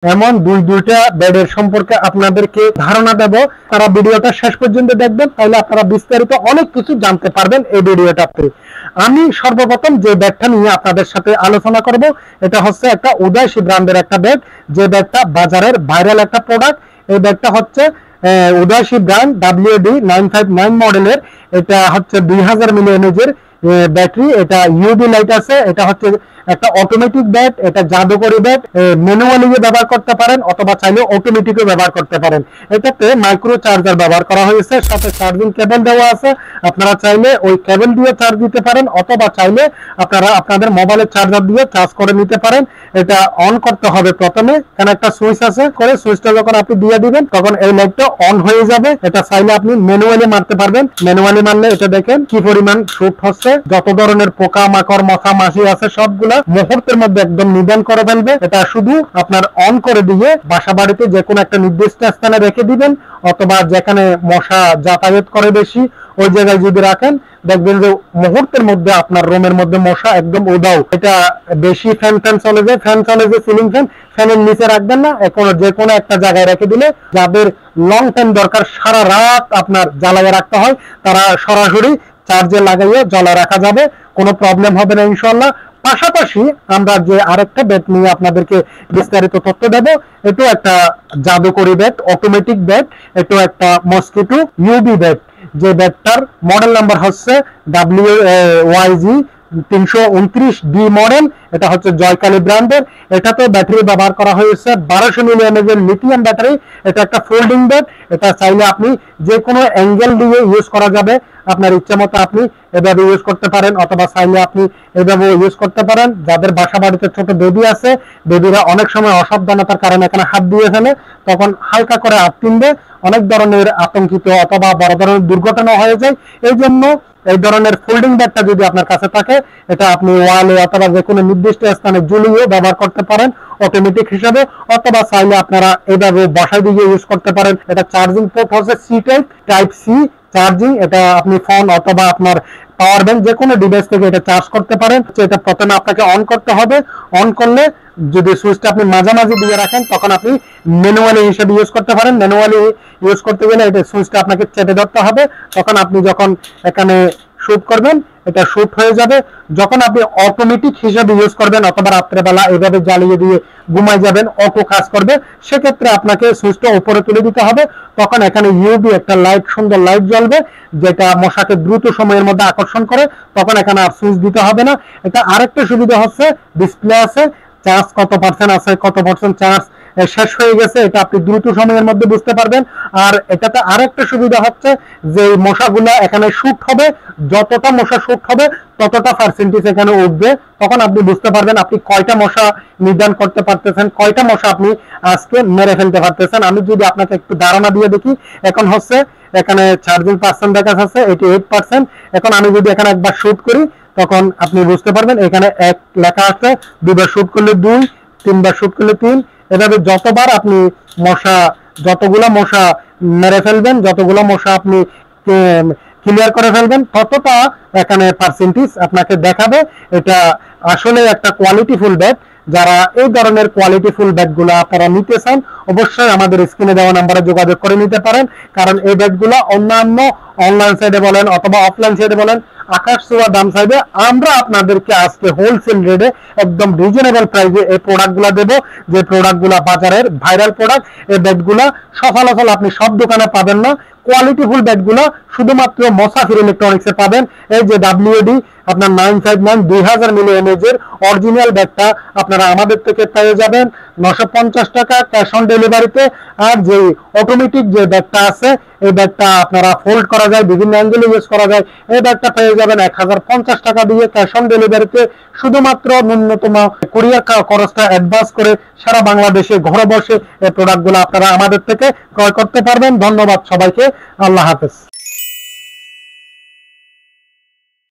এমন দুইটা বেডের সম্পর্কে আপনাদেরকে ধারণা দেব। তারা ভিডিওটা শেষ পর্যন্ত দেখবেন, তাহলে আপনারা বিস্তারিত অনেক কিছু জানতে পারবেন এই ভিডিওটাতে। আমি সর্বপ্রথম যে বেডটা নিয়ে আপনাদের সাথে আলোচনা করব, এটা হচ্ছে একটা উদয়সী ব্র্যান্ডের একটা বেড, যে বেডটা বাজারের ভাইরাল একটা প্রোডাক্ট। এই বেডটা হচ্ছে উদয়সী ব্র্যান্ড WD 959 মডেলের। এটা হচ্ছে 2000 মিলি এমএজের ব্যাটারি, এটা ইউভি লাইট আছে। এটা হচ্ছে একটা অটোমেটিক ব্যাট, এটা জাদুকরি ব্যাট। ম্যানুয়ালি ব্যবহার করতে পারেন অথবা চাইলে অটোমেটিকও ব্যবহার করতে পারেন। এটাতে মাইক্রো চার্জার ব্যবহার করা হয়েছে, সাথে চার্জিং কেবল দেওয়া আছে। আপনারা চাইলে ওই কেবল দিয়ে চার্জ দিতে পারেন অথবা চাইলে আপনারা আপনাদের মোবাইলের চার্জার দিয়ে চার্জ করে নিতে পারেন। এটা অন করতে হবে প্রথমে, কারণ একটা সুইচ আছে, করে সুইচটা যখন আপনি দিয়ে দিবেন তখন এই লাইটটা অন হয়ে যাবে। এটা চাইলে আপনি ম্যানুয়ালি মারতে পারবেন। ম্যানুয়ালি মারলে এটা দেখেন কি পরিমাণ শুট হচ্ছে, যত ধরনের পোকা মাকড় মশা মাছি আছে সবগুলা মুহূর্তের মধ্যে একদম নিধন করে ফেলবে। এটা শুধু আপনার অন করে দিয়ে বাসা বাড়িতে যে কোনো একটা নির্দিষ্ট স্থানে রেখে দিবেন, অথবা যেখানে মশা যাতায়াত করে বেশি ওই জায়গায় যদি রাখেন, দেখবেন যে মুহূর্তের মধ্যে আপনার রুমের মধ্যে মশা একদম উদাও। এটা বেশি ফ্যান চলে যায়, সিলিং ফ্যান, ফ্যানের নিচে রাখবেন না, এখন যে কোনো একটা জায়গায় রেখে দিলে যাদের লং টাইম দরকার সারা রাত আপনার জ্বালাইয়ে রাখতে হয়, তারা সরাসরি চার্জে লাগাইয়ে জ্বালা রাখা যাবে, কোনো প্রবলেম হবে না ইনশাআল্লাহ। পাশাপাশি আমরা যে আরেকটা বেড নিয়ে আপনাদেরকে বিস্তারিত তথ্য দেব, এটাও একটা জাদুকরি বেড, অটোমেটিক বেড। এটাও একটা মসকিটো ইউবি বেড, যে বেডটার মডেল নাম্বার হচ্ছে WYG 329D মডেল। এটা হচ্ছে জয়কালী ব্র্যান্ডের। এটাতে ব্যাটারি ব্যবহার করা হয়েছে 1200 মিলি এমএজের লিথিয়াম ব্যাটারি। এটা একটা ফোল্ডিং বেড। এটা চাইলে আপনি যে কোনো অ্যাঙ্গেল দিয়ে ইউজ করা যাবে, আপনার ইচ্ছা মতো আপনি এভাবে ইউজ করতে পারেন, অথবা চাইলে আপনি এভাবে ইউজ করতে পারেন। যাদের বাসা বাড়িতে ছোট বেবি আছে, বেবিরা অনেক সময় অসাবধানতার কারণে এখানে হাত দিয়ে ফেলে, তখন হালকা করে হাত কিনবে, অনেক ধরনের আতঙ্কিত অথবা বড় ধরনের দুর্ঘটনা হয়ে যায়। এই জন্য এই ধরনের ফোল্ডিং ব্যাগটা যদি আপনার কাছে থাকে, এটা আপনি ওয়ালে অথবা যে কোনো নির্দিষ্ট স্থানে ঝুলিয়ে ব্যবহার করতে পারেন অটোমেটিক হিসাবে, অথবা চাইলে আপনারা এভাবে বসায় দিয়ে ইউজ করতে পারেন। এটা চার্জিং পোর্ট হচ্ছে টাইপ সি চার্জিং। এটা আপনি ফোন অথবা আপনার পাওয়ার ব্যাংক যে কোনো ডিভাইস থেকে এটা চার্জ করতে পারেন। এটা প্রথমে আপনাকে অন করতে হবে। অন করলে যদি সুইচটা আপনি মাঝামাঝি দিয়ে রাখেন, তখন আপনি ম্যানুয়ালি হিসেবে ইউজ করতে পারেন। ম্যানুয়ালি ইউজ করতে গেলে এটা সুইচটা আপনাকে চেপে ধরতে হবে, তখন আপনি যখন এখানে শুট করবেন এটা শুট হয়ে যাবে। যখন আপনি অটোমেটিক হিসেবে ইউজ করবেন অথবা রাত্রেবেলা এভাবে জ্বালিয়ে দিয়ে ঘুমাই যাবেন, অটো কাজ করবে, সেক্ষেত্রে আপনাকে সুইচটা উপরে তুলে দিতে হবে। তখন এখানে ইউভি একটা লাইট, সুন্দর লাইট জ্বলবে, যেটা মশাকে দ্রুত সময়ের মধ্যে আকর্ষণ করে। তখন এখানে আর সুইচ দিতে হবে না। এটা আরেকটা সুবিধা হচ্ছে ডিসপ্লে আছে, চার্জ কত পার্সেন্ট আছে, কত পার্সেন্ট চার্জ শেষ হয়ে গেছে, এটা আপনি দ্রুত সময়ের মধ্যে বুঝতে পারবেন। আর এটাতে আরেকটা সুবিধা হচ্ছে যে মশাগুলা এখানে শুট হবে, যতটা মশা শুট হবে ততটা পার্সেন্টেজ এখানে উঠবে। তখন আপনি বুঝতে পারবেন আপনি কয়টা মশা নির্ধারণ করতে পারতেছেন, কয়টা মশা আপনি আজকে মেরে ফেলতে পারতেছেন। আমি যদি আপনাকে একটু ধারণা দিয়ে দেখি, এখন হচ্ছে এখানে চার্জিং পার্সেন্ট দেখা যাচ্ছে 88%। এখন আমি যদি এখানে একবার শুট করি, তখন আপনি বুঝতে পারবেন এখানে 1 লেখা আছে, 2বার শুট করলে 2, 3বার শুট করলে 3। এভাবে যতবার আপনি যতগুলা মশা মেরে ফেলবেন, যতগুলো মশা আপনি ক্লিয়ার করে ফেলবেন, ততটা এখানে পার্সেন্টেজ আপনাকে দেখাবে। এটা আসলে একটা কোয়ালিটিফুল ব্যাগ। যারা এই ধরনের কোয়ালিটিফুল ব্যাগগুলো আপনারা নিতে চান, অবশ্যই আমাদের স্ক্রিনে দেওয়া নাম্বারে যোগাযোগ করে নিতে পারেন। কারণ এই ব্যাগগুলো অন্যান্য অনলাইন সাইডে বলেন অথবা অফলাইন সাইডে বলেন, আকাশ ছোঁয়া দাম চাইবে। আমরা আপনাদেরকে আজকে হোলসেল রেটে একদম রিজনেবল প্রাইসে এই প্রোডাক্টগুলো দেবো, যে প্রোডাক্টগুলো বাজারের ভাইরাল প্রোডাক্ট। এই ব্যাগগুলো সফল আপনি সব দোকানে পাবেন না। কোয়ালিটিফুল ব্যাগগুলো শুধুমাত্র মোসাফির ইলেকট্রনিক্সে পাবেন। এই যে WD আপনার 959 2000 মিলি এমএজের অরিজিনাল ব্যাগটা আপনারা আমাদের থেকে পেয়ে যাবেন 950 টাকা ক্যাশ অন ডেলিভারিতে। আর যে অটোমেটিক যে ব্যাগটা আছে, এই ব্যাগটা আপনারা ফোল্ড করা যায়, বিভিন্ন অ্যাঙ্গেলে ইউজ করা যায়। এই ব্যাগটা পেয়ে যাবেন 1050 টাকা দিয়ে ক্যাশ অন ডেলিভারিতে। শুধুমাত্র ন্যূনতম কুরিয়ার খরচটা অ্যাডভান্স করে সারা বাংলাদেশে ঘরে বসে এই প্রোডাক্টগুলো আপনারা আমাদের থেকে ক্রয় করতে পারবেন। ধন্যবাদ সবাইকে, আল্লাহ হাফেজ।